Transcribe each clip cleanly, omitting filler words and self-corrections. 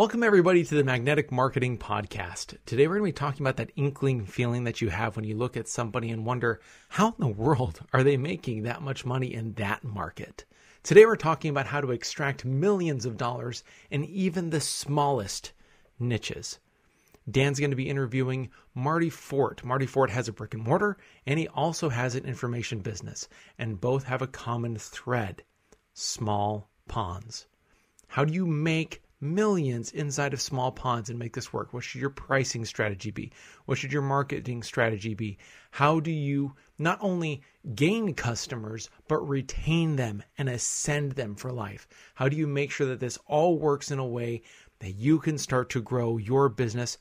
Welcome everybody to the Magnetic Marketing Podcast. Today we're going to be talking about that inkling feeling that you have when you look at somebody and wonder, how in the world are they making that much money in that market? Today we're talking about how to extract millions of dollars in even the smallest niches. Dan's going to be interviewing Marty Fort. Marty Fort has a brick and mortar, and he also has an information business, and both have a common thread: small ponds. How do you make millions inside of small ponds and make this work? What should your pricing strategy be? What should your marketing strategy be? How do you not only gain customers, but retain them and ascend them for life? How do you make sure that this all works in a way that you can start to grow your business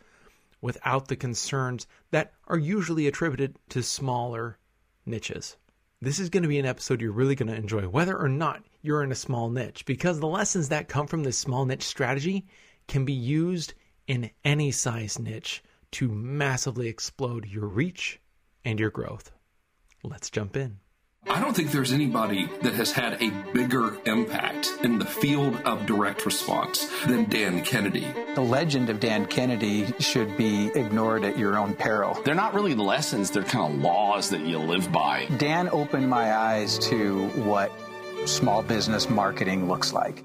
without the concerns that are usually attributed to smaller niches? This is going to be an episode you're really going to enjoy, whether or not you're in a small niche, because the lessons that come from this small niche strategy can be used in any size niche to massively explode your reach and your growth. Let's jump in. I don't think there's anybody that has had a bigger impact in the field of direct response than Dan Kennedy. The legend of Dan Kennedy should be ignored at your own peril. They're not really lessons, they're kind of laws that you live by. Dan opened my eyes to what small business marketing looks like.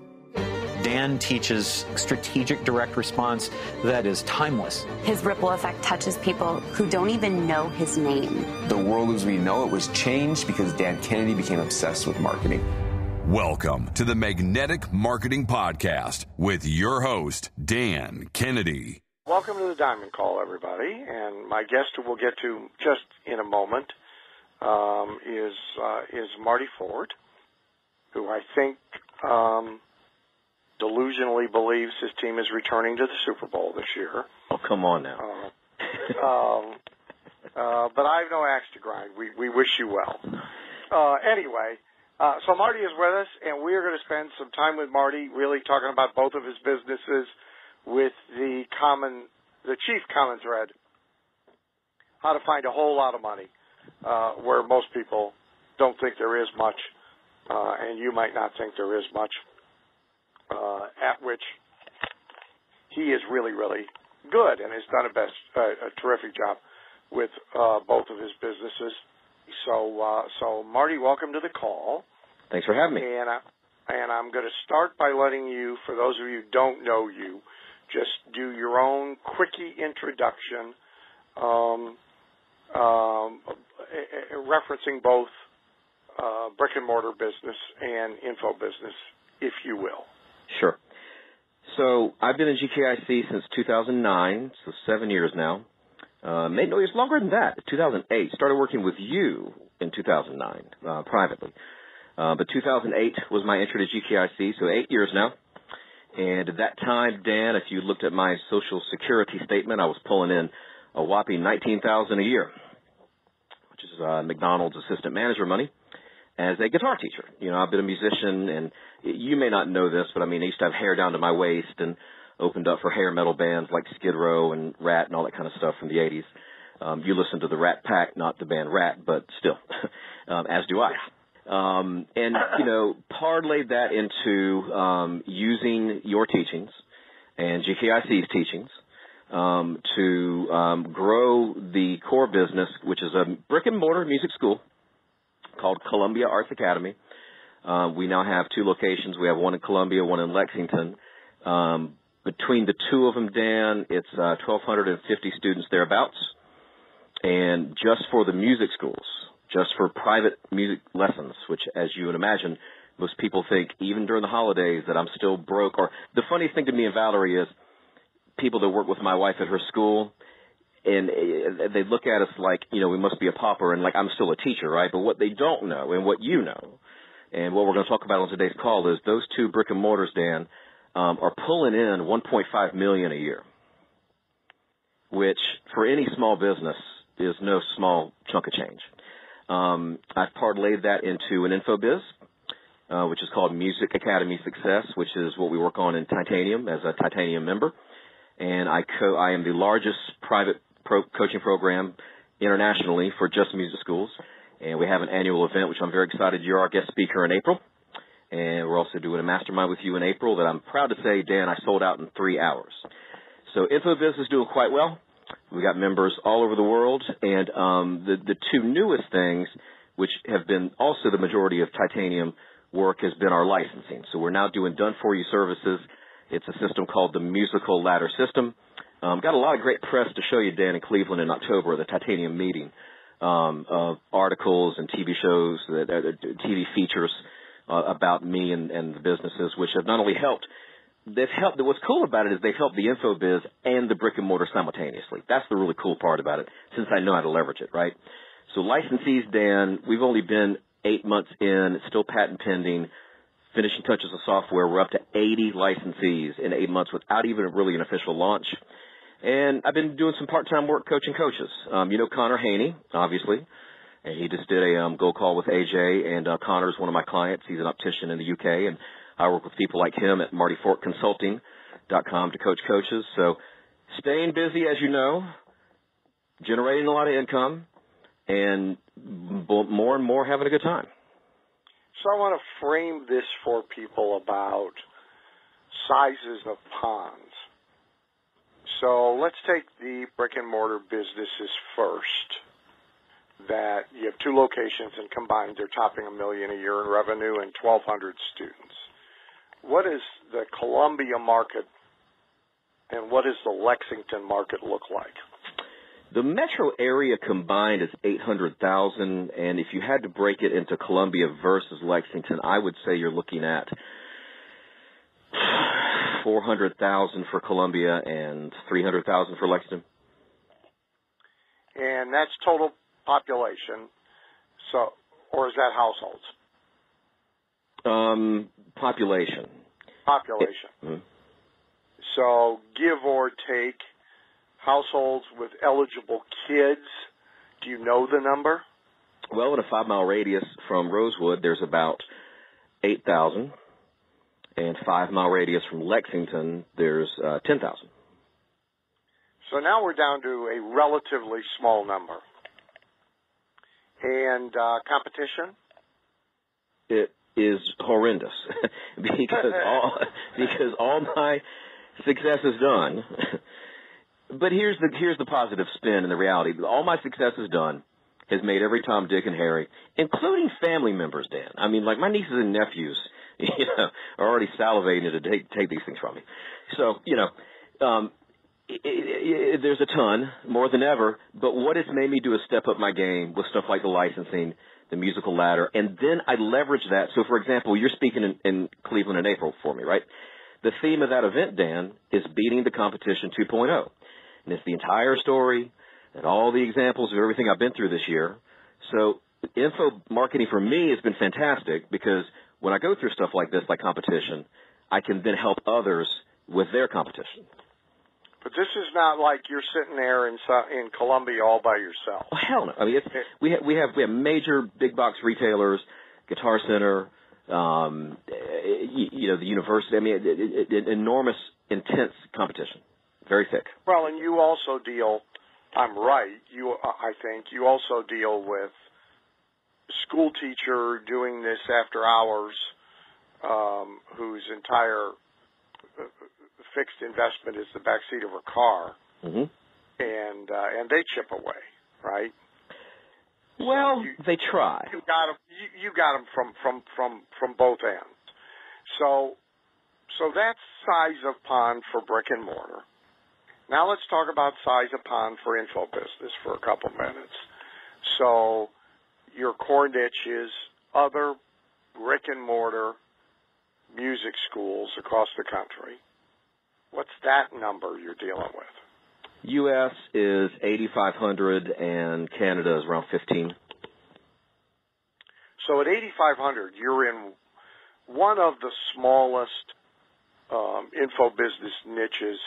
Dan teaches strategic direct response that is timeless. His ripple effect touches people who don't even know his name. The world as we know it was changed because Dan Kennedy became obsessed with marketing. Welcome to the Magnetic Marketing Podcast with your host, Dan Kennedy. Welcome to the Diamond Call, everybody. And my guest, who we'll get to just in a moment, is Marty Fort, who I think delusionally believes his team is returning to the Super Bowl this year. Oh, come on now. But I have no axe to grind. We wish you well. Anyway, so Marty is with us, and we are going to spend some time with Marty really talking about both of his businesses with the chief common thread: how to find a whole lot of money where most people don't think there is much, and you might not think there is much. At which he is really, really good and has done a terrific job with both of his businesses. So Marty, welcome to the call. Thanks for having me. And I'm going to start by letting you, for those of you who don't know you, just do your own quickie introduction, referencing both brick and mortar business and info business, if you will. Sure. So I've been in GKIC since 2009, so 7 years now. Maybe no, it's longer than that. 2008. Started working with you in 2009 privately. But 2008 was my entry to GKIC, so 8 years now. And at that time, Dan, if you looked at my Social Security statement, I was pulling in a whopping $19,000 a year, which is McDonald's assistant manager money, as a guitar teacher. You know, I've been a musician, and you may not know this, but I used to have hair down to my waist and opened up for hair metal bands like Skid Row and Rat and all that kind of stuff from the 80s. You listen to the Rat Pack, not the band Rat, but still, as do I. And, parlayed that into using your teachings and GKIC's teachings to grow the core business, which is a brick-and-mortar music school called Columbia Arts Academy. We now have 2 locations. We have one in Columbia, one in Lexington. Between the 2 of them, Dan, it's 1,250 students thereabouts. And just for the music schools, just for private music lessons, which, as you would imagine, most people think, even during the holidays, that I'm still broke. Or the funniest thing to me and Valerie is people that work with my wife at her school, and they look at us like, we must be a pauper, and like I'm still a teacher, right? But what they don't know, and what you know, and what we're going to talk about on today's call is those 2 brick and mortars, Dan, are pulling in $1.5 million a year, which for any small business is no small chunk of change. I've parlayed that into an info biz, which is called Music Academy Success, which is what we work on in Titanium as a Titanium member. And I am the largest private coaching program internationally for just music schools. And we have an annual event, which I'm very excited. You're our guest speaker in April. And we're also doing a mastermind with you in April that I'm proud to say, Dan, I sold out in 3 hours. So InfoBiz is doing quite well. We got members all over the world. And the two newest things, which have been also the majority of Titanium work, has been our licensing. So we're now doing done-for-you services. It's a system called the Musical Ladder System. Got a lot of great press to show you, Dan, in Cleveland in October at the Titanium meeting, of articles and TV shows, TV features about me and the businesses, which have not only helped, they've helped. What's cool about it is they've helped the InfoBiz and the brick and mortar simultaneously. That's the really cool part about it, since I know how to leverage it, right? So licensees, Dan, we've only been 8 months in. It's still patent pending. Finishing touches of software. We're up to 80 licensees in 8 months without even really an official launch. And I've been doing some part-time work coaching coaches. You know Connor Haney, obviously. And he just did a Go Call with AJ, and Connor's one of my clients. He's an optician in the UK, and I work with people like him at Marty Fort Consulting.com to coach coaches. So staying busy, as you know, generating a lot of income, and more and more having a good time. So I want to frame this for people about sizes of ponds. So let's take the brick and mortar businesses first. That you have 2 locations, and combined they're topping $1 million a year in revenue and 1,200 students. What does the Columbia market and what does the Lexington market look like? The metro area combined is 800,000, and if you had to break it into Columbia versus Lexington, I would say you're looking at 400,000 for Columbia and 300,000 for Lexington. And that's total population. So, or is that households? Population. Population. So, give or take, households with eligible kids, do you know the number? Well, in a 5-mile radius from Rosewood, there's about 8,000. And 5-mile radius from Lexington, there's 10,000. So now we're down to a relatively small number. And competition? It is horrendous because all my success is done. But here's the positive spin and the reality. All my success is done has made every Tom, Dick, and Harry, including family members, Dan. I mean, like my nieces and nephews, are already salivating to take these things from me. So, there's a ton, more than ever, but what it's made me do is step up my game with stuff like the licensing, the musical ladder, and then I leverage that. So, for example, you're speaking in Cleveland in April for me, right? The theme of that event, Dan, is beating the competition 2.0. And it's the entire story and all the examples of everything I've been through this year. So info marketing for me has been fantastic because when I go through stuff like this, like competition, I can then help others with their competition. But this is not like you're sitting there in Columbia all by yourself. Oh, hell no. I mean, we have major big box retailers, Guitar Center, the university. I mean, enormous, intense competition, very thick. Well, and you also deal. I'm right. I think you also deal with school teacher doing this after hours, whose entire fixed investment is the backseat of her car, and they chip away, right? Well, so they try. You got them from both ends. So that's size of pond for brick and mortar. Now let's talk about size of pond for info business for a couple minutes. So your core niche is other brick and mortar music schools across the country. What's that number you're dealing with? U.S. is 8,500 and Canada is around 15. So at 8,500, you're in one of the smallest info business niches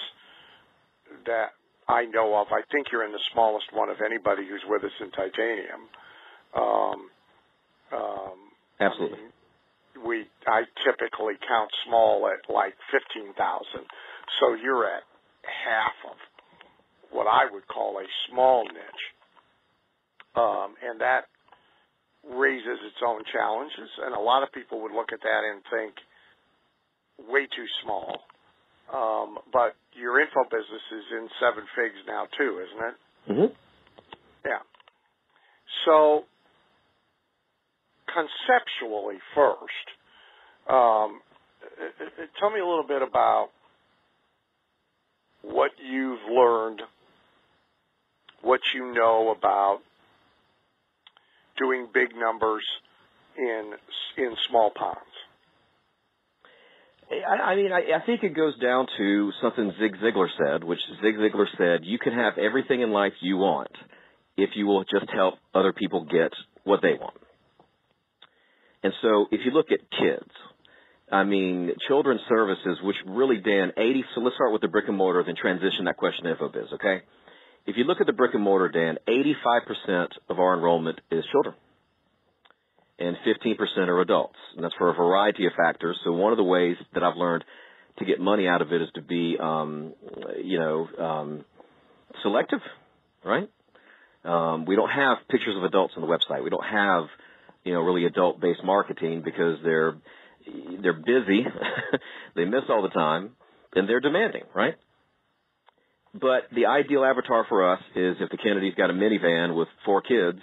that I know of. I think you're in the smallest one of anybody who's with us in Titanium. Absolutely. I typically count small at like 15,000. So you're at half of what I would call a small niche. And that raises its own challenges, and a lot of people would look at that and think way too small. But your info business is in 7 figs now too, isn't it? Mm-hmm. Yeah. So conceptually first, tell me a little bit about what you've learned, what you know about doing big numbers in small ponds. I think it goes down to something Zig Ziglar said, which Zig Ziglar said, you can have everything in life you want if you will just help other people get what they want. And so if you look at kids, children's services, which really, Dan, so let's start with the brick and mortar, then transition that question to InfoBiz, okay? If you look at the brick and mortar, Dan, 85% of our enrollment is children, and 15% are adults, and that's for a variety of factors. So one of the ways that I've learned to get money out of it is to be, selective, right? We don't have pictures of adults on the website. We don't have, really adult-based marketing because they're busy, they miss all the time, and they're demanding, right? But the ideal avatar for us is if the Kennedy's got a minivan with 4 kids,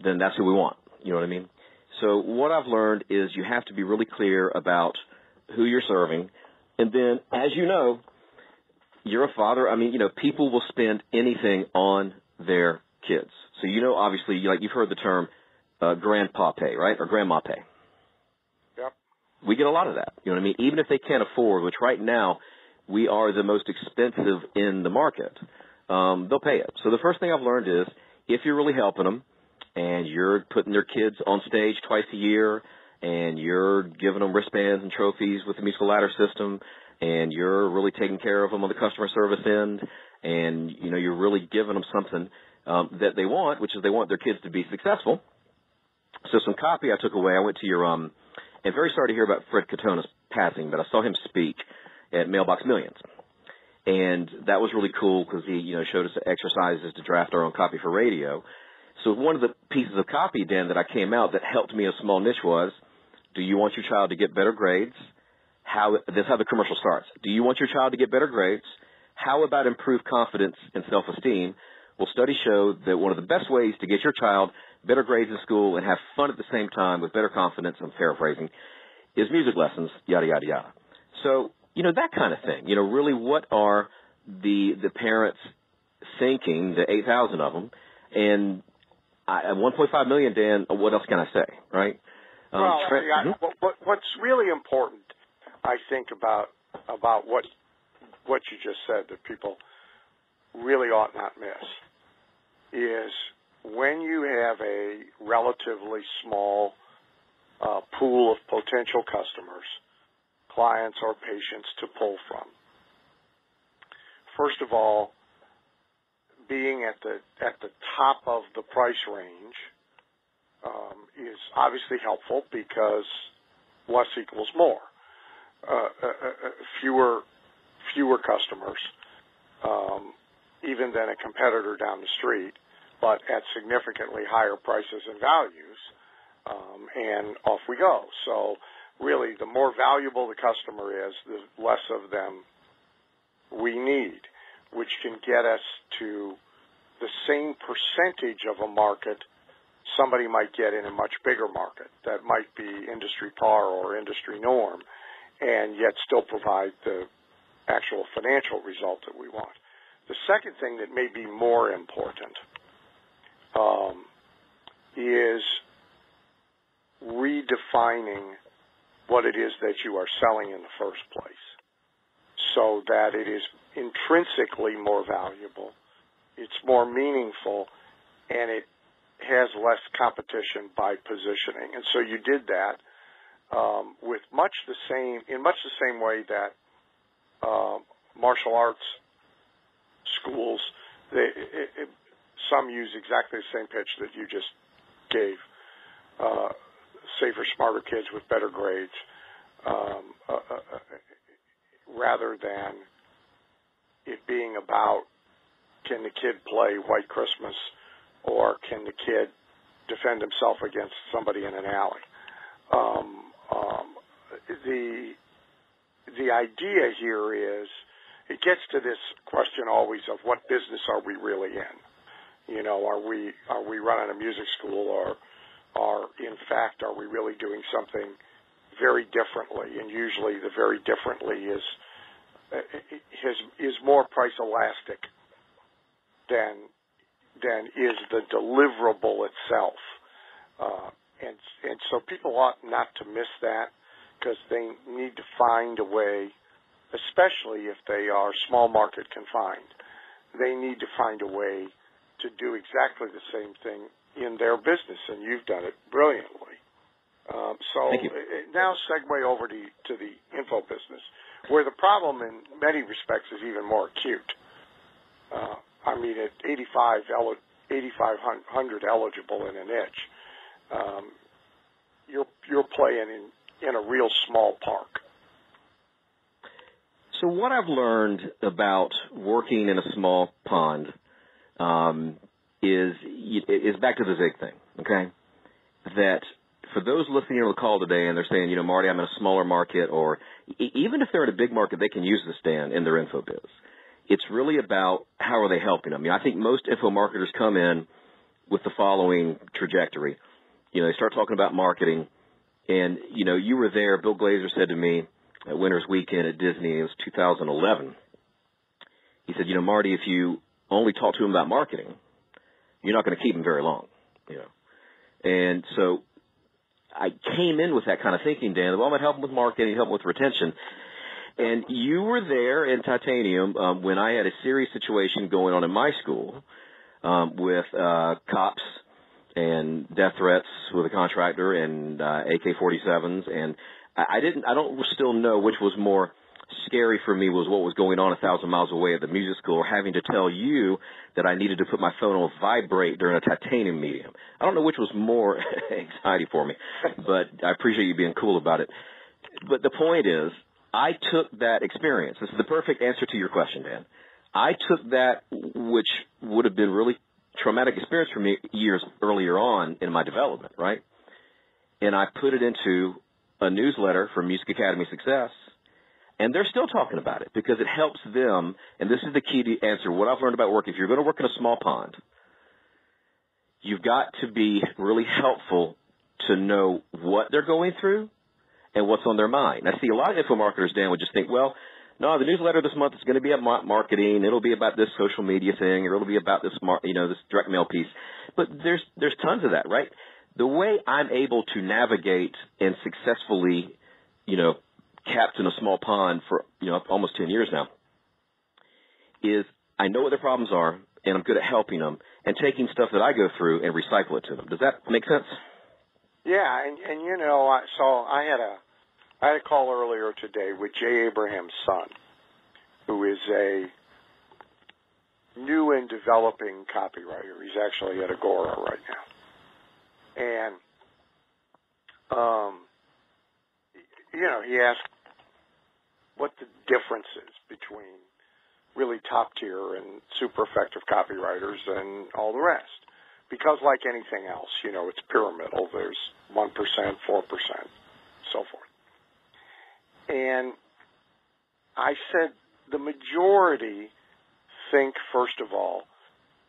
then that's who we want. You know what I mean? So what I've learned is you have to be really clear about who you're serving. And then, as you know, you're a father. People will spend anything on their kids. So, obviously, you've heard the term grandpa pay, right? Or grandma pay. Yep. We get a lot of that. You know what I mean? Even if they can't afford, which right now we are the most expensive in the market, they'll pay it. So the first thing I've learned is if you're really helping them and you're putting their kids on stage twice a year and you're giving them wristbands and trophies with the musical ladder system and you're really taking care of them on the customer service end and, you're really giving them something that they want, which is they want their kids to be successful. So some copy I took away. I went to your and very sorry to hear about Fred Katona's passing, but I saw him speak at Mailbox Millions. And that was really cool because he, showed us exercises to draft our own copy for radio. So one of the pieces of copy, Dan, that I came out that helped me a small niche was, do you want your child to get better grades? This is how the commercial starts. Do you want your child to get better grades? How about improved confidence and self-esteem? Well, studies show that one of the best ways to get your child better grades in school and have fun at the same time with better confidence, I'm paraphrasing, is music lessons, yada, yada, yada. So, that kind of thing. Really what are the parents thinking, the 8,000 of them, and 1.5 million, Dan, what else can I say, right? What's really important, I think, about what you just said that people really ought not miss is when you have a relatively small pool of potential customers, clients or patients to pull from. First of all, being at the top of the price range is obviously helpful because less equals more. Fewer customers, even than a competitor down the street, but at significantly higher prices and values, and off we go. So really, the more valuable the customer is, the less of them we need, which can get us to the same percentage of a market somebody might get in a much bigger market that might be industry par or industry norm, and yet still provide the actual financial result that we want. The second thing that may be more important is redefining what it is that you are selling in the first place so that it is intrinsically more valuable, it's more meaningful, and it has less competition by positioning. And so you did that with in much the same way that martial arts schools, some use exactly the same pitch that you just gave. Safer, smarter kids with better grades, rather than it being about can the kid play White Christmas or can the kid defend himself against somebody in an alley. The idea here is it gets to this question always of what business are we really in? You know, are we running a music school, or in fact are we really doing something very differently? And usually the very differently is more price elastic than is the deliverable itself. And so people ought not to miss that, because they need to find a way, especially if they are small market confined, they need to find a way to do exactly the same thing in their business, and you've done it brilliantly. So now segue over to the info business, where the problem in many respects is even more acute. I mean, at 8,500 eligible in a niche, you're playing in a real small park. So what I've learned about working in a small pond is back to the Zig thing, okay? That for those listening to the call today and they're saying, you know, Marty, I'm in a smaller market, or even if they're in a big market, they can use this, Dan, in their info biz. It's really about how are they helping them. I mean, I think most info marketers come in with the following trajectory. You know, they start talking about marketing, and, you know, you were there. Bill Glazer said to me at Winter's Weekend at Disney, it was 2011. He said, you know, Marty, if you only talk to him about marketing, you're not going to keep him very long, you know. And so I came in with that kind of thinking, Dan. Well, I'm going to help him with marketing, help him with retention. And you were there in Titanium when I had a serious situation going on in my school with cops and death threats with a contractor and AK-47s. And I don't still know which was more scary for me, was what was going on 1,000 miles away at the music school, or having to tell you that I needed to put my phone on vibrate during a Titanium meeting. I don't know which was more anxiety for me, but I appreciate you being cool about it. But the point is, I took that experience. This is the perfect answer to your question, Dan. I took that, which would have been really traumatic experience for me years earlier on in my development, right? And I put it into a newsletter for Music Academy Success, and they're still talking about it because it helps them. And this is the key to answer what I've learned about work. If you're going to work in a small pond, you've got to be really helpful to know what they're going through and what's on their mind. I see a lot of info marketers, Dan, would just think, well, no, the newsletter this month is going to be about marketing. It'll be about this social media thing, or it'll be about this, this direct mail piece. But there's tons of that, right? The way I'm able to navigate and successfully, captain a small pond for, almost 10 years now is I know what their problems are, and I'm good at helping them and taking stuff that I go through and recycle it to them. Does that make sense? Yeah, and so I had a call earlier today with Jay Abraham's son, who is a new and developing copywriter. He's actually at Agora right now. And, he asked what the difference is between really top-tier and super effective copywriters and all the rest. Because like anything else, it's pyramidal. There's 1%, 4%, so forth. And I said the majority think, first of all,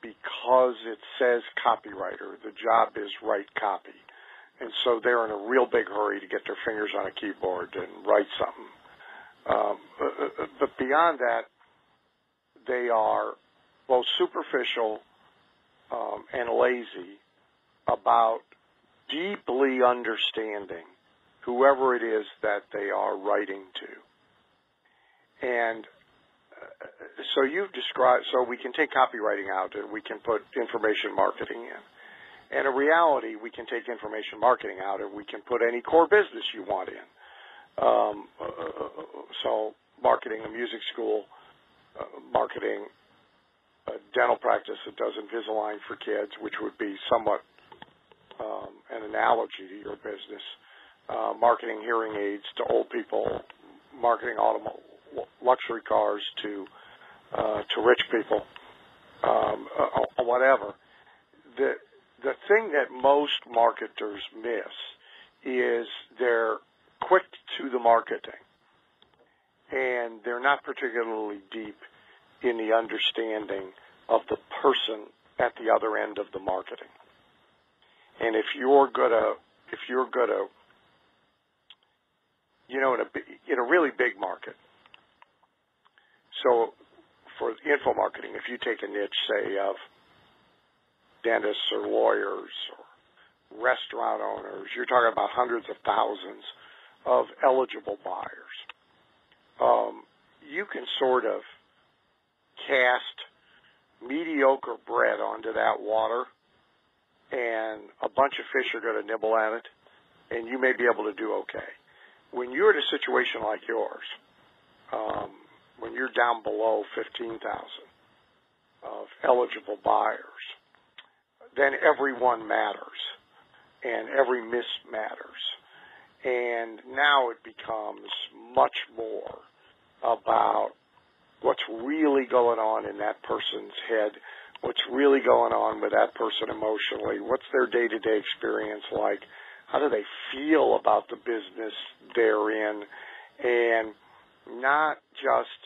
because it says copywriter, the job is write copy. And so they're in a real big hurry to get their fingers on a keyboard and write something. But beyond that, they are both superficial and lazy about deeply understanding whoever it is that they are writing to. And so you've described, so we can take copywriting out and we can put information marketing in. And in reality, we can take information marketing out and we can put any core business you want in. So marketing a music school, marketing a dental practice that does Invisalign for kids, which would be somewhat an analogy to your business, marketing hearing aids to old people, marketing luxury cars to rich people, whatever. the thing that most marketers miss is they're quick to the marketing, and they're not particularly deep in the understanding of the person at the other end of the marketing. And if you're gonna, in a really big market, so for info marketing, if you take a niche, say, of dentists or lawyers or restaurant owners, you're talking about hundreds of thousands of eligible buyers. You can sort of cast mediocre bread onto that water, and a bunch of fish are going to nibble at it, and you may be able to do okay. When you're in a situation like yours, when you're down below 15,000 of eligible buyers, then every one matters, and every miss matters. And now it becomes much more about what's really going on in that person's head, what's really going on with that person emotionally, what's their day-to-day experience like, how do they feel about the business they're in, and not just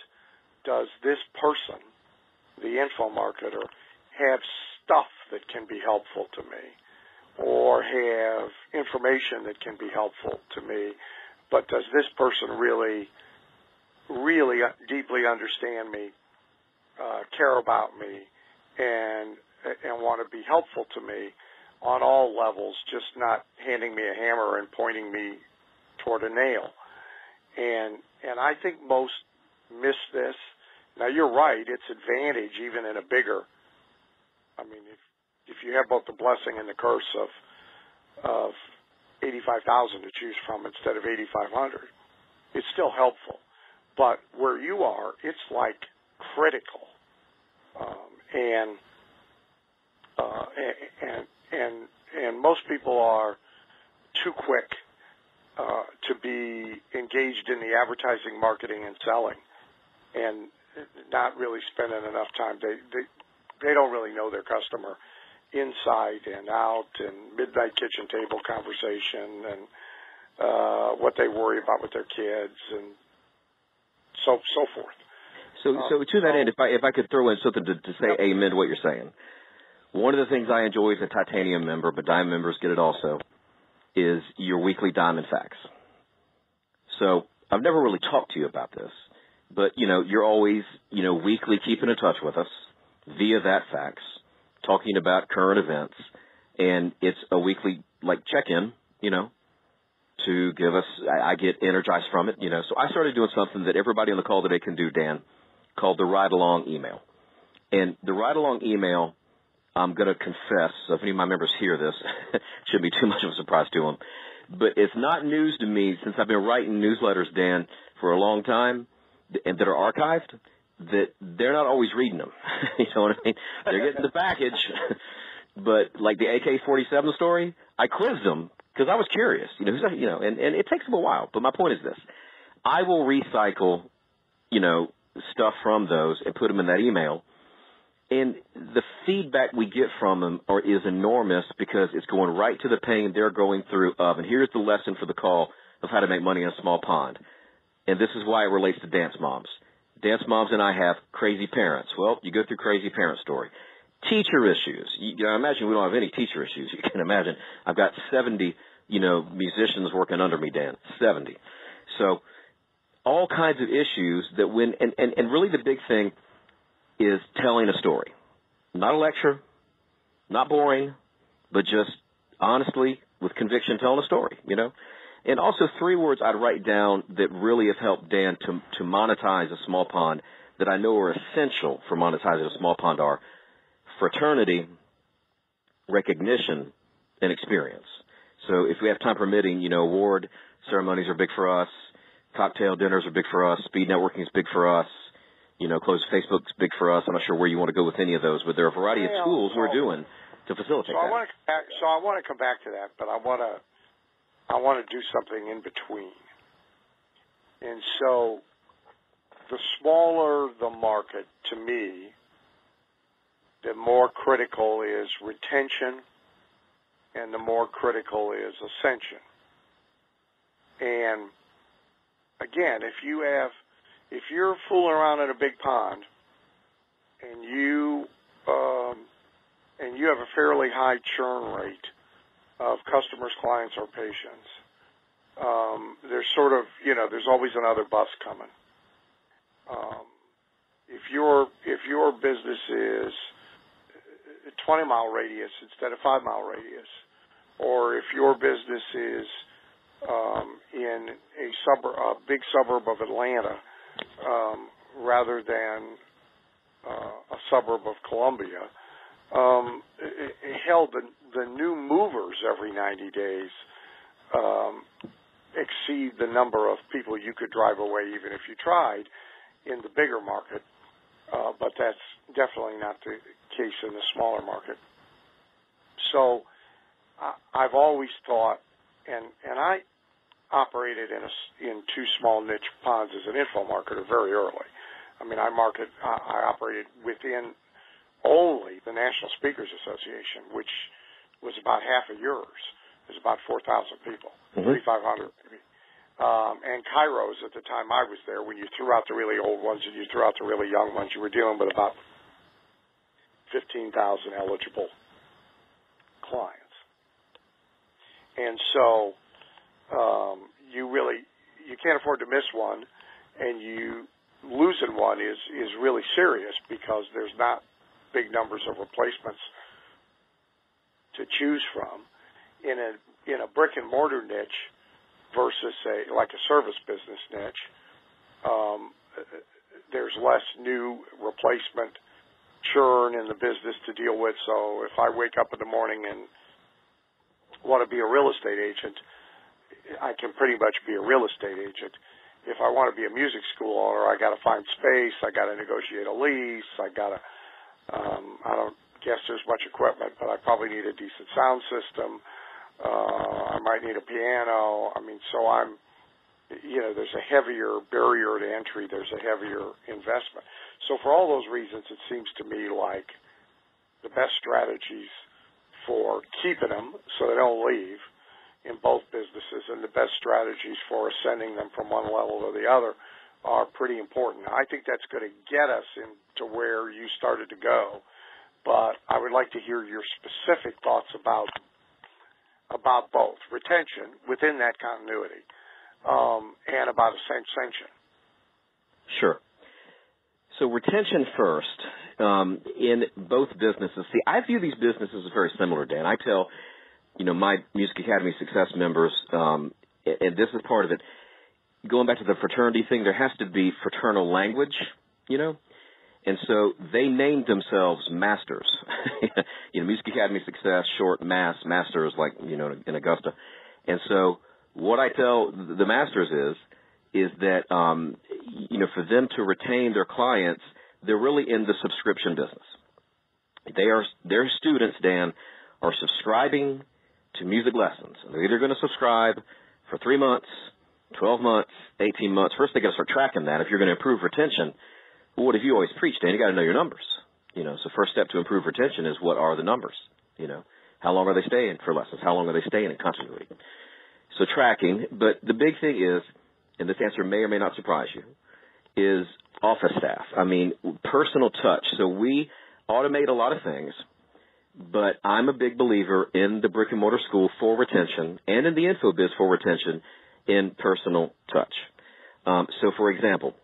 does this person, the info marketer, have stuff that can be helpful to me or have information that can be helpful to me, but does this person really deeply understand me, care about me, and want to be helpful to me on all levels, just not handing me a hammer and pointing me toward a nail. And I think most miss this. Now, you're right, it's advantage even in a bigger, I mean, if you have both the blessing and the curse of 85,000 to choose from instead of 8,500, it's still helpful. But where you are, it's like critical, and most people are too quick to be engaged in the advertising, marketing, and selling, and not really spending enough time. They don't really know their customer inside and out, and midnight kitchen table conversation, and what they worry about with their kids, and so forth. So to that end, if I could throw in something to say amen to what you're saying, one of the things I enjoy as a Titanium member, but Diamond members get it also, is your weekly Diamond Facts. So I've never really talked to you about this, but, you're always, weekly keeping in touch with us via that fax, talking about current events, and it's a weekly, check-in, to give us, I get energized from it, So I started doing something that everybody on the call today can do, Dan, called the ride-along email. And the ride-along email, I'm going to confess, so if any of my members hear this, it shouldn't be too much of a surprise to them, but it's not news to me since I've been writing newsletters, Dan, for a long time, and that are archived, that they're not always reading them. You know what I mean? They're getting the package, but like the AK-47 story, I quizzed them because I was curious, and it takes them a while. But my point is this. I will recycle, stuff from those and put them in that email. And the feedback we get from them is enormous because it's going right to the pain they're going through of, and here's the lesson for the call of how to make money in a small pond. And this is why it relates to dance moms. Dance moms and I have crazy parents. Well, you go through crazy parent story. Teacher issues. I imagine we don't have any teacher issues. You can imagine. I've got 70, musicians working under me, Dan. 70. So all kinds of issues that and really the big thing is telling a story. Not a lecture, not boring, but just honestly, with conviction, telling a story, And also 3 words I'd write down that really have helped Dan to monetize a small pond that I know are essential for monetizing a small pond are fraternity, recognition, and experience. So if we have time permitting, award ceremonies are big for us. Cocktail dinners are big for us. Speed networking is big for us. Closed Facebook's big for us. I'm not sure where you want to go with any of those, but there are a variety of tools we're doing to facilitate that. I want to come back to that, but I want to do something in between. And so the smaller the market, to me, the more critical is retention and the more critical is ascension. And again, if you're fooling around in a big pond, and you have a fairly high churn rate of customers, clients, or patients, there's sort of, there's always another bus coming. If your business is a 20-mile radius instead of 5-mile radius, or if your business is in a big suburb of Atlanta, rather than a suburb of Columbia, hell, the new movers every 90 days exceed the number of people you could drive away even if you tried in the bigger market, but that's definitely not the case in the smaller market. So I've always thought, and I operated in two small niche ponds as an info marketer very early. I mean, I operated within only the National Speakers Association, which was about half of yours. There's about 4,000 people, 3,500 maybe. And Kairos at the time I was there, when you threw out the really old ones and you threw out the really young ones, you were dealing with about 15,000 eligible clients. And so you can't afford to miss one, and you losing one is really serious because there's not big numbers of replacements to choose from. In a brick and mortar niche versus like a service business niche, there's less new replacement churn in the business to deal with. So if I wake up in the morning and want to be a real estate agent, I can pretty much be a real estate agent. If I want to be a music school owner, I got to find space, I got to negotiate a lease, I don't guess there's much equipment, but I probably need a decent sound system. I might need a piano. I mean, so there's a heavier barrier to entry. There's a heavier investment. So for all those reasons, it seems to me like the best strategies for keeping them so they don't leave in both businesses, and the best strategies for ascending them from one level to the other are pretty important. I think that's going to get us into where you started to go, but I would like to hear your specific thoughts about both retention within that continuity and about ascension. Sure. So retention first in both businesses. See, I view these businesses as very similar, Dan. I tell my Music Academy Success members, and this is part of it, going back to the fraternity thing, there has to be fraternal language, and so they named themselves masters. Music Academy Success, short masters, like, in Augusta. And so what I tell the masters is that, for them to retain their clients, they're really in the subscription business. Their students, Dan, are subscribing to music lessons. They're either going to subscribe for 3 months, 12 months, 18 months. First, they got to start tracking that. If you're going to improve retention, well, what have you always preached, Dan? You got to know your numbers. So first step to improve retention is, what are the numbers? How long are they staying for lessons? How long are they staying in continuity? So tracking. But the big thing is, and this answer may or may not surprise you, is office staff. I mean, personal touch. So we automate a lot of things, but I'm a big believer in the brick and mortar school for retention, and in the info biz for retention, in personal touch. So for example,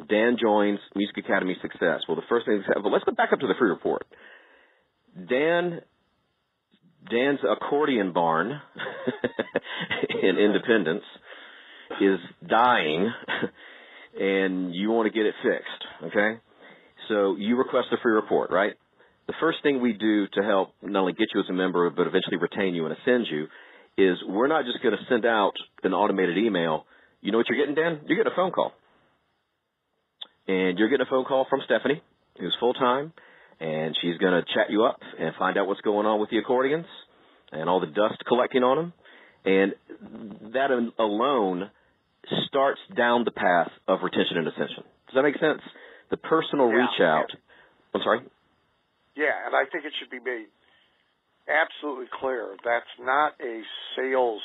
Dan joins Music Academy Success. Well, the first thing, let's go back up to the free report. Dan's accordion barn in Independence is dying, and you want to get it fixed, okay? So you request a free report, right? The first thing we do to help not only get you as a member, but eventually retain you and ascend you, is we're not just going to send out an automated email. You know what you're getting, Dan? You're getting a phone call. And you're getting a phone call from Stephanie, who's full-time, and she's going to chat you up and find out what's going on with the accordions and all the dust collecting on them. And that alone starts down the path of retention and ascension. Does that make sense? The personal reach out. I'm sorry? Yeah, and I think it should be made absolutely clear. That's not a sales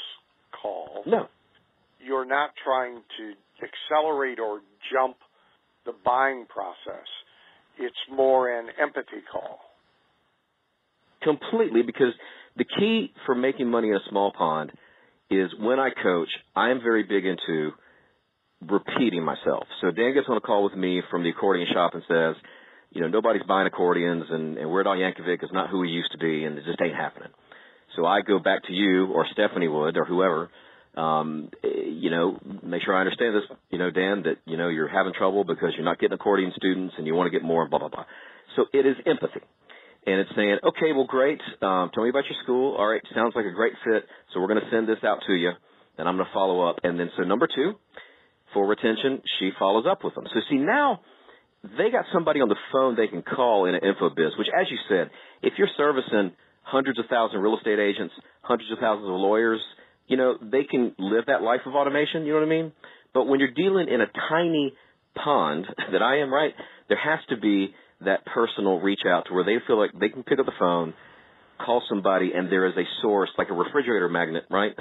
call. No. You're not trying to accelerate or jump the buying process. It's more an empathy call. Completely, because the key for making money in a small pond is when I coach, I am very big into repeating myself. So Dan gets on a call with me from the accordion shop and says, nobody's buying accordions, and Weird Al Yankovic is not who he used to be, and it just ain't happening. So I go back to you or Stephanie would or whoever, make sure I understand this, Dan, that, you're having trouble because you're not getting accordion students and you want to get more, blah, blah, blah. So it is empathy. And it's saying, okay, well, great. Tell me about your school. All right, sounds like a great fit. So we're going to send this out to you, and I'm going to follow up. And then so number 2, for retention, she follows up with them. So see, now they got somebody on the phone they can call in an info biz, which, as you said, if you're servicing hundreds of thousands of real estate agents, hundreds of thousands of lawyers, they can live that life of automation, you know what I mean? But when you're dealing in a tiny pond that I am, right, there has to be that personal reach out to where they feel like they can pick up the phone, call somebody, and there is a source, like a refrigerator magnet, right,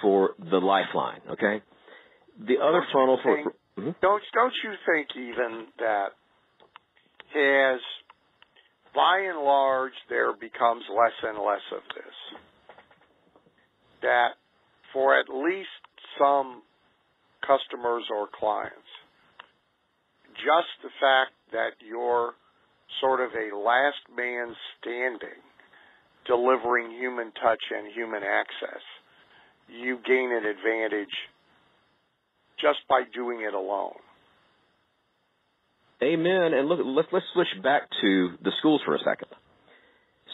for the lifeline, okay? The other funnel for... Don't you think even that as, by and large, there becomes less and less of this, that for at least some customers or clients, just the fact that you're sort of a last man standing, delivering human touch and human access, you gain an advantage just by doing it alone. Amen. And look, let's switch back to the schools for a second.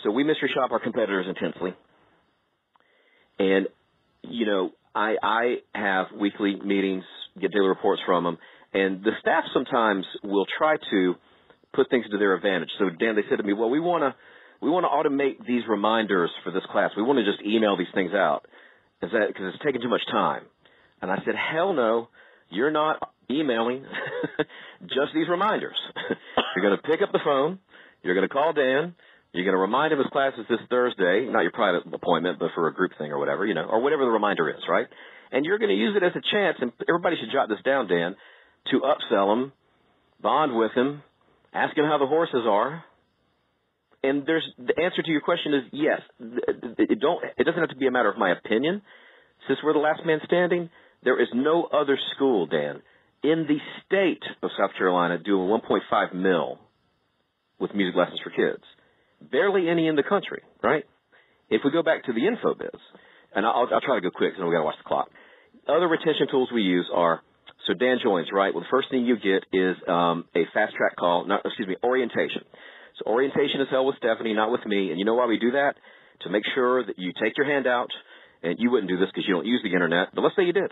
So we mystery shop our competitors intensely. And, I have weekly meetings, get daily reports from them, and the staff sometimes will try to put things to their advantage. So, Dan, they said to me, well, we want to automate these reminders for this class. We want to just email these things out because it's taking too much time. And I said, hell no, you're not emailing just these reminders. You're going to pick up the phone. You're going to call Dan. You're going to remind him his class is this Thursday, not your private appointment, but for a group thing or whatever, or whatever the reminder is, right? And you're going to use it as a chance, and everybody should jot this down, Dan, to upsell him, bond with him, ask him how the horses are. And the answer to your question is yes. It doesn't have to be a matter of my opinion. Since we're the last man standing, there is no other school, Dan, in the state of South Carolina doing $1.5 million with music lessons for kids. Barely any in the country, right? If we go back to the info biz, and I'll try to go quick because we've got to watch the clock. Other retention tools we use are, so Dan joins, right? Well, the first thing you get is a fast track call, orientation. So orientation is held with Stephanie, not with me. And you know why we do that? To make sure that you take your hand out, and you wouldn't do this because you don't use the internet, but let's say you did.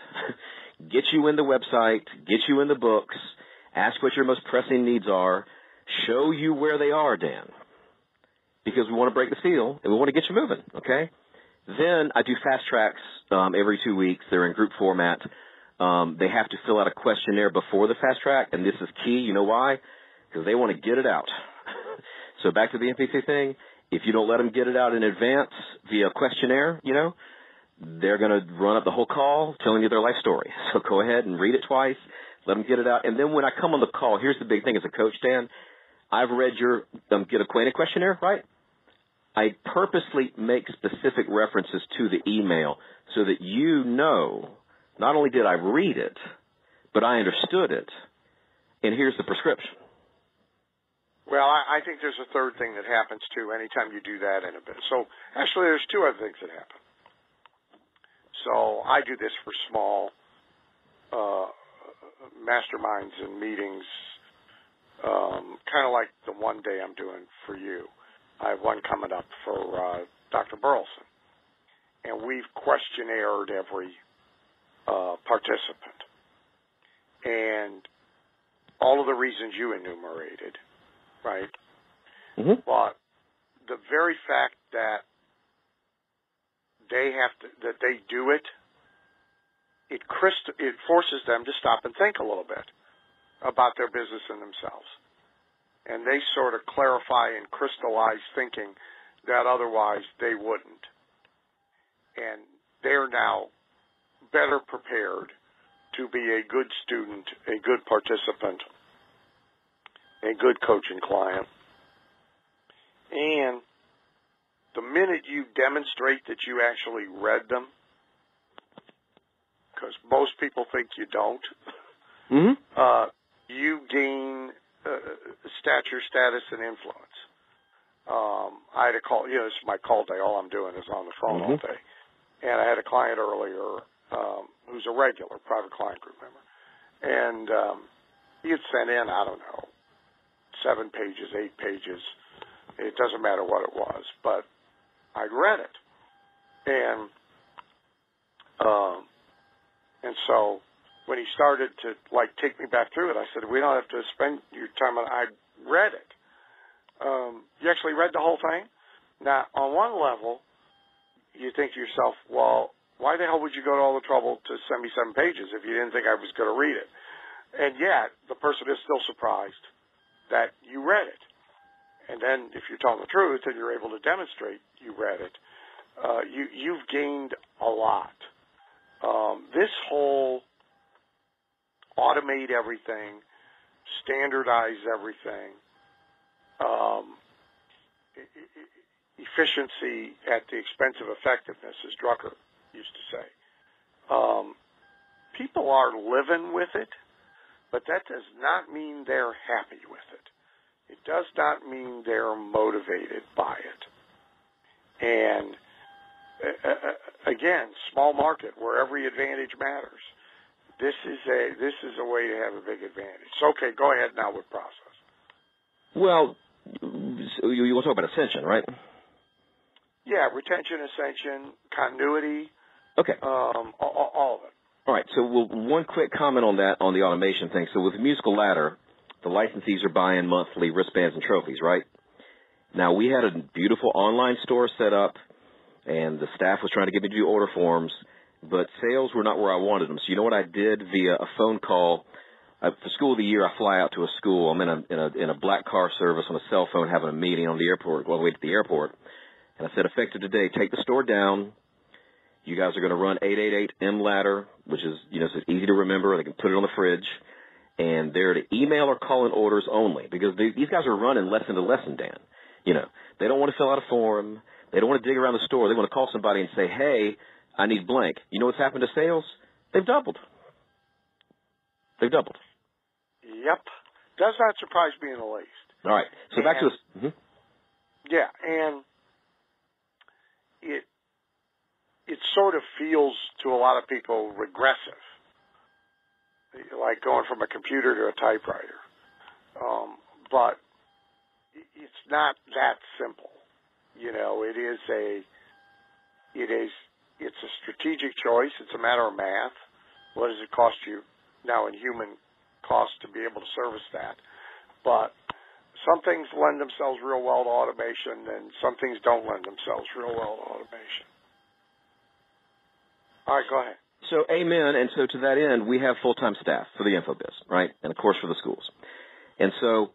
Get you in the website, get you in the books, ask what your most pressing needs are, show you where they are, Dan, because we want to break the seal and we want to get you moving, okay? Then I do fast tracks every 2 weeks. They're in group format. They have to fill out a questionnaire before the fast track, and this is key. You know why? Because they want to get it out. So back to the NPC thing. If you don't let them get it out in advance via questionnaire, they're going to run up the whole call telling you their life story. So go ahead and read it twice, let them get it out. And then when I come on the call, here's the big thing as a coach, Dan. I've read your get acquainted questionnaire, right? I purposely make specific references to the email so that not only did I read it, but I understood it. And here's the prescription. Well, I think there's a third thing that happens, too, anytime you do that in a bit. So, actually, there's 2 other things that happen. So, I do this for small masterminds and meetings, kind of like the one day I'm doing for you. I have one coming up for Dr. Burleson. And we've questionnaired every participant. And all of the reasons you enumerated, right? Mm-hmm. But the very fact that they do it, it forces them to stop and think a little bit about their business and themselves. And they sort of clarify and crystallize thinking that otherwise they wouldn't. And they're now better prepared to be a good student, a good participant, a good coaching client. And the minute you demonstrate that you actually read them, because most people think you don't, you gain stature, status, and influence. I had a call, this is my call day. All I'm doing is on the phone all day. And I had a client earlier who's a regular private client group member. And he had sent in, 7 pages, 8 pages. It doesn't matter what it was, but I'd read it. And so when he started to, take me back through it, I said, we don't have to spend your time on it. I read it. You actually read the whole thing? Now, on one level, you think to yourself, well, why the hell would you go to all the trouble to send me 7 pages if you didn't think I was going to read it? And yet, the person is still surprised that you read it. And then, if you're telling the truth and you're able to demonstrate you read it, you've gained a lot. This whole automate everything, standardize everything, efficiency at the expense of effectiveness, as Drucker used to say. People are living with it, but that does not mean they're happy with it. It does not mean they're motivated by it. And again, small market where every advantage matters. This is a way to have a big advantage. So, okay, go ahead now with process. Well, so you want to talk about ascension, right? Yeah, retention, ascension, continuity. Okay. All of it. All right. So one quick comment on that, on the automation thing. So with Musical Ladder, the licensees are buying monthly wristbands and trophies, right? Now, we had a beautiful online store set up, and the staff was trying to get me to do order forms, but sales were not where I wanted them. So you know what I did via a phone call? For School of the Year, I fly out to a school. I'm in a black car service on a cell phone having a meeting on the airport, all the way to the airport. And I said, effective today, take the store down. You guys are going to run 888M ladder, which is, so it's easy to remember. They can put it on the fridge. And they're to email or call in orders only, because these guys are running lesson to lesson, Dan. They don't want to fill out a form. They don't want to dig around the store. They want to call somebody and say, hey, I need blank. You know what's happened to sales? They've doubled. Yep. Does not surprise me in the least. All right. So back to this. Yeah, and it sort of feels to a lot of people regressive, like going from a computer to a typewriter. But it's not that simple. It's a strategic choice. It's a matter of math. What does it cost you now in human cost to be able to service that? But some things lend themselves real well to automation, and some things don't lend themselves real well to automation. All right, go ahead. So, amen. And so to that end, we have full-time staff for the InfoBiz, right? And, of course, for the schools. And so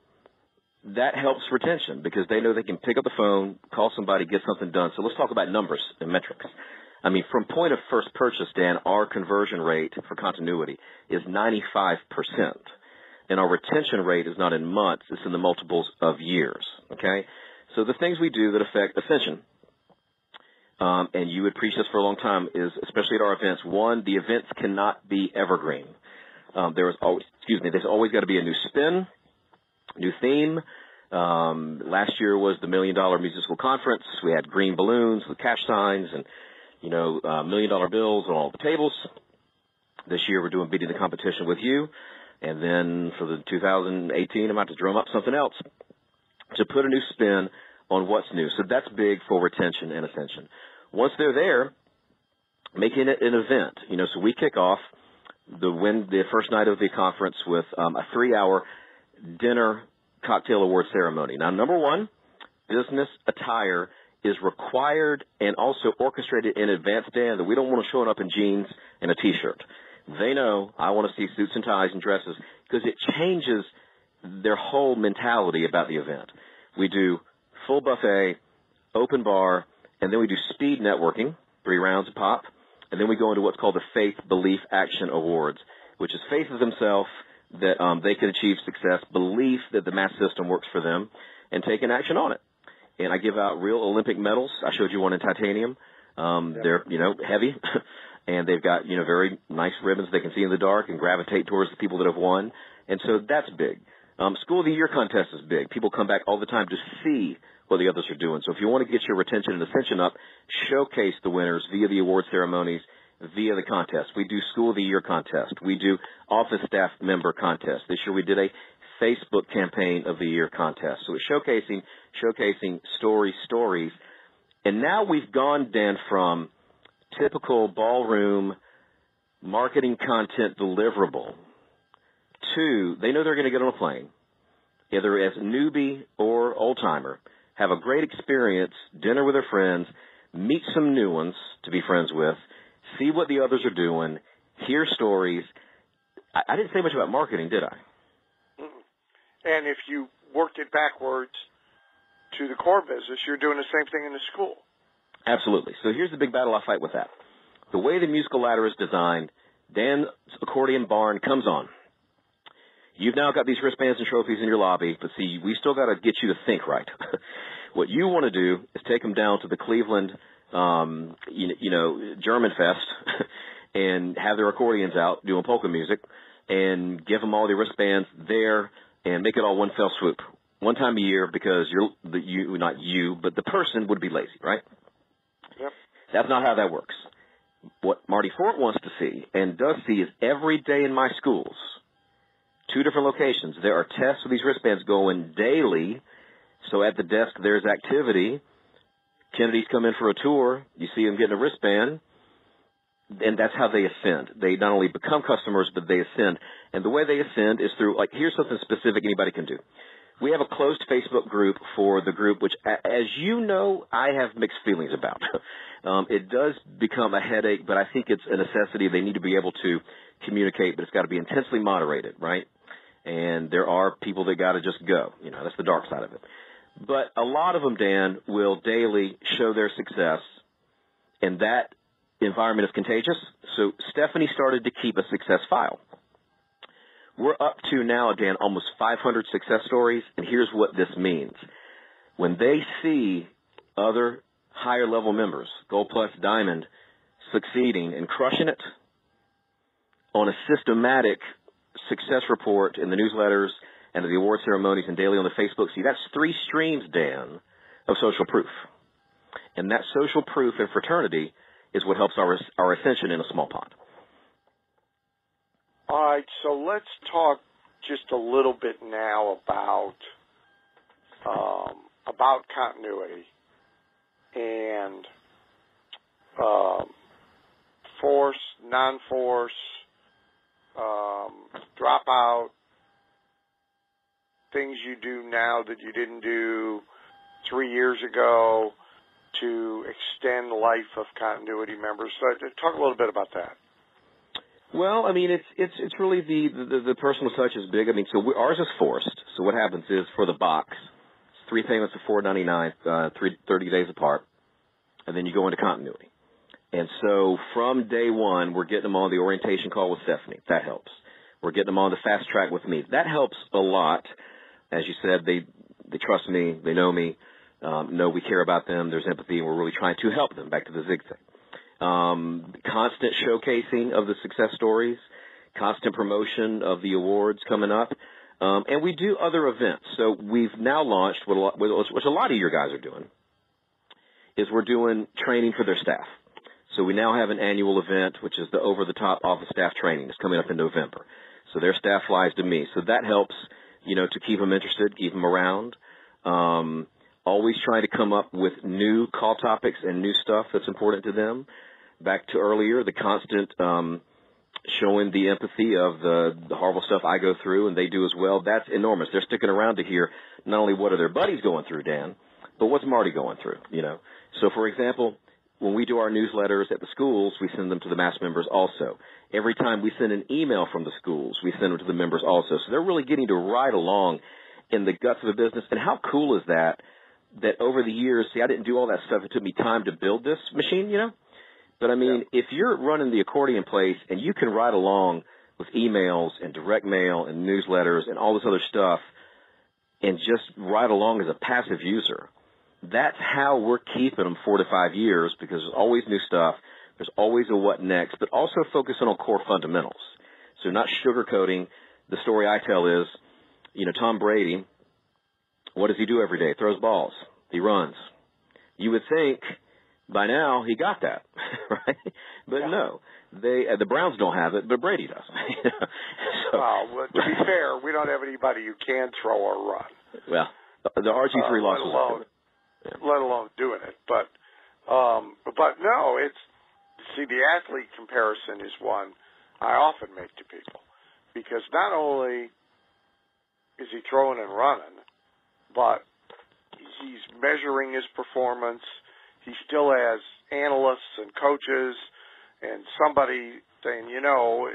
that helps retention because they know they can pick up the phone, call somebody, get something done. So let's talk about numbers and metrics. I mean, from point of first purchase, Dan, our conversion rate for continuity is 95%. And our retention rate is not in months, it's in the multiples of years, okay? So the things we do that affect ascension, and you would preach this for a long time, is, especially at our events, one, the events cannot be evergreen. There's always got to be a new spin, new theme. Last year was the $1 Million Music School Conference. We had green balloons with cash signs and, $1 million bills on all the tables. This year we're doing Beating the Competition with You. And then for the 2018, I'm about to drum up something else to put a new spin on what's new. So that's big for retention and ascension. Once they're there, making it an event. So we kick off the first night of the conference with a 3-hour dinner cocktail award ceremony. Now, number one, business attire is required and also orchestrated in advance, Dan, that we don't want to show up in jeans and a T-shirt. They know I want to see suits and ties and dresses because it changes their whole mentality about the event. We do full buffet, open bar, and then we do speed networking, 3 rounds a pop, and then we go into what's called the Faith, Belief, Action Awards, which is faith of themselves that they can achieve success, belief that the math system works for them, and taking action on it. And I give out real Olympic medals. I showed you one in titanium. They're, heavy, and they've got, very nice ribbons they can see in the dark and gravitate towards the people that have won. And so that's big. School of the Year contest is big. People come back all the time to see what the others are doing. So if you want to get your retention and ascension up, showcase the winners via the award ceremonies, via the contest. We do School of the Year contest. We do office staff member contest. This year we did a Facebook campaign of the year contest. So it's showcasing stories. And now we've gone, Dan, from typical ballroom marketing content deliverable to, they know they're going to get on a plane, either as a newbie or old-timer, have a great experience, dinner with their friends, meet some new ones to be friends with, see what the others are doing, hear stories. I didn't say much about marketing, did I? And if you worked it backwards to the core business, you're doing the same thing in the school. Absolutely. So here's the big battle I fight with that. The way the musical ladder is designed, Dan's accordion barn comes on. You've now got these wristbands and trophies in your lobby, but see, we still got to get you to think right. What you want to do is take them down to the Cleveland, German Fest and have their accordions out doing polka music and give them all the wristbands there and make it all one fell swoop, one time a year, because not you, but the person would be lazy, right? Yep. That's not how that works. What Marty Fort wants to see and does see is every day in my schools, 2 different locations, there are tests with these wristbands going daily. So at the desk, there's activity. Kennedys come in for a tour. You see them getting a wristband. And that's how they ascend. They not only become customers, but they ascend. And the way they ascend is through, here's something specific anybody can do. We have a closed Facebook group for the group, which, as you know, I have mixed feelings about. It does become a headache, but I think it's a necessity. They need to be able to communicate, but it's got to be intensely moderated, right? And there are people that got to just go. That's the dark side of it. But a lot of them, Dan, will daily show their success, and that environment is contagious. So Stephanie started to keep a success file. We're up to now, Dan, almost 500 success stories, and here's what this means. When they see other higher-level members, Gold Plus, Diamond, succeeding and crushing it on a systematic success report in the newsletters and the award ceremonies and daily on the Facebook, see, that's 3 streams, Dan, of social proof. And that social proof and fraternity is what helps our ascension in a small pond. All right, so let's talk just a little bit now about continuity and force, non-force, dropout, things you do now that you didn't do 3 years ago to extend the life of continuity members. So talk a little bit about that. Well, I mean, it's really the personal touch is big. I mean, so ours is forced. So what happens is for the box, it's 3 payments of $4.99, 30 days apart, and then you go into continuity. And so from day one, we're getting them on the orientation call with Stephanie. That helps. We're getting them on the fast track with me. That helps a lot. As you said, they trust me. They know me. Know we care about them. There's empathy, and we're really trying to help them. Back to the Zig thing. Constant showcasing of the success stories, constant promotion of the awards coming up, and we do other events. So we've now launched, which a lot of your guys are doing, is we're doing training for their staff. So we now have an annual event, which is the over-the-top office staff training. It's coming up in November. So their staff flies to me. So that helps, to keep them interested, keep them around. Always trying to come up with new call topics and new stuff that's important to them. Back to earlier, the constant showing the empathy of the horrible stuff I go through, and they do as well. That's enormous. They're sticking around to hear not only what are their buddies going through, Dan, but what's Marty going through, So, for example, when we do our newsletters at the schools, we send them to the mass members also. Every time we send an email from the schools, we send them to the members also. So they're really getting to ride along in the guts of the business. And how cool is that that over the years, see, I didn't do all that stuff. It took me time to build this machine, you know. But, I mean, if you're running the accordion place and you can ride along with emails and direct mail and newsletters and all this other stuff and just ride along as a passive user, that's how we're keeping them 4 to 5 years, because there's always new stuff. There's always a what next, but also focusing on core fundamentals. So not sugarcoating. The story I tell is, you know, Tom Brady, what does he do every day? Throws balls. He runs. You would think by now he got that, right? But no, the Browns don't have it, but Brady does. Well, to be fair, we don't have anybody who can throw or run. Well, the RG3 losses, let alone doing it. But no, see, the athlete comparison is one I often make to people, because not only is he throwing and running, but he's measuring his performance. He still has analysts and coaches and somebody saying, you know,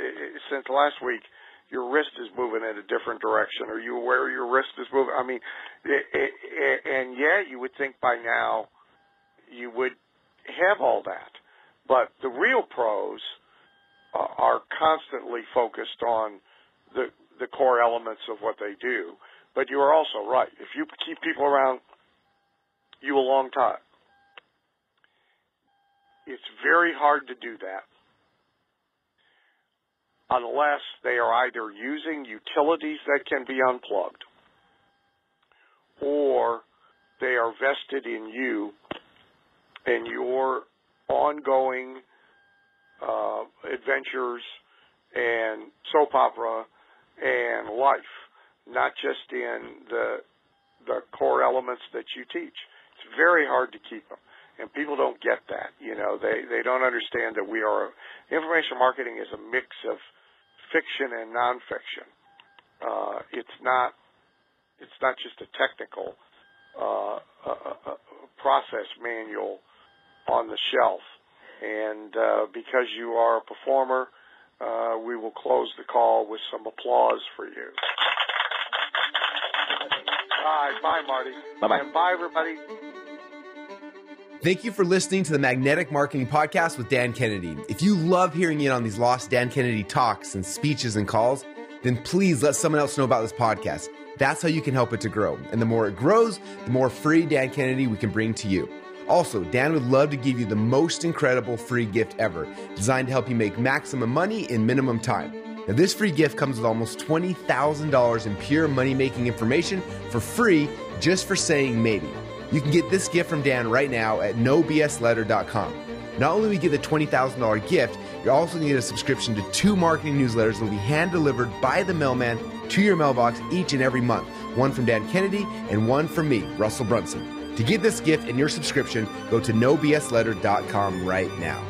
since last week, your wrist is moving in a different direction. Are you aware your wrist is moving? I mean, and you would think by now you would have all that. But the real pros are constantly focused on the core elements of what they do. But you are also right. If you keep people around you a long time, it's very hard to do that unless they are either using utilities that can be unplugged, or they are vested in you and your ongoing adventures and soap opera and life, not just in the core elements that you teach. It's very hard to keep them. And people don't get that, you know. They don't understand that information marketing is a mix of fiction and nonfiction. It's not just a technical process manual on the shelf. And because you are a performer, we will close the call with some applause for you. All right, bye, Marty. Bye-bye. And bye, everybody. Thank you for listening to the Magnetic Marketing Podcast with Dan Kennedy. If you love hearing in on these lost Dan Kennedy talks and speeches and calls, then please let someone else know about this podcast. That's how you can help it to grow. And the more it grows, the more free Dan Kennedy we can bring to you. Also, Dan would love to give you the most incredible free gift ever, designed to help you make maximum money in minimum time. Now, this free gift comes with almost $20,000 in pure money-making information for free, just for saying maybe. You can get this gift from Dan right now at nobsletter.com. Not only will you get the $20,000 gift, you're also going to get a subscription to 2 marketing newsletters that will be hand-delivered by the mailman to your mailbox each and every month. One from Dan Kennedy and one from me, Russell Brunson. To get this gift and your subscription, go to nobsletter.com right now.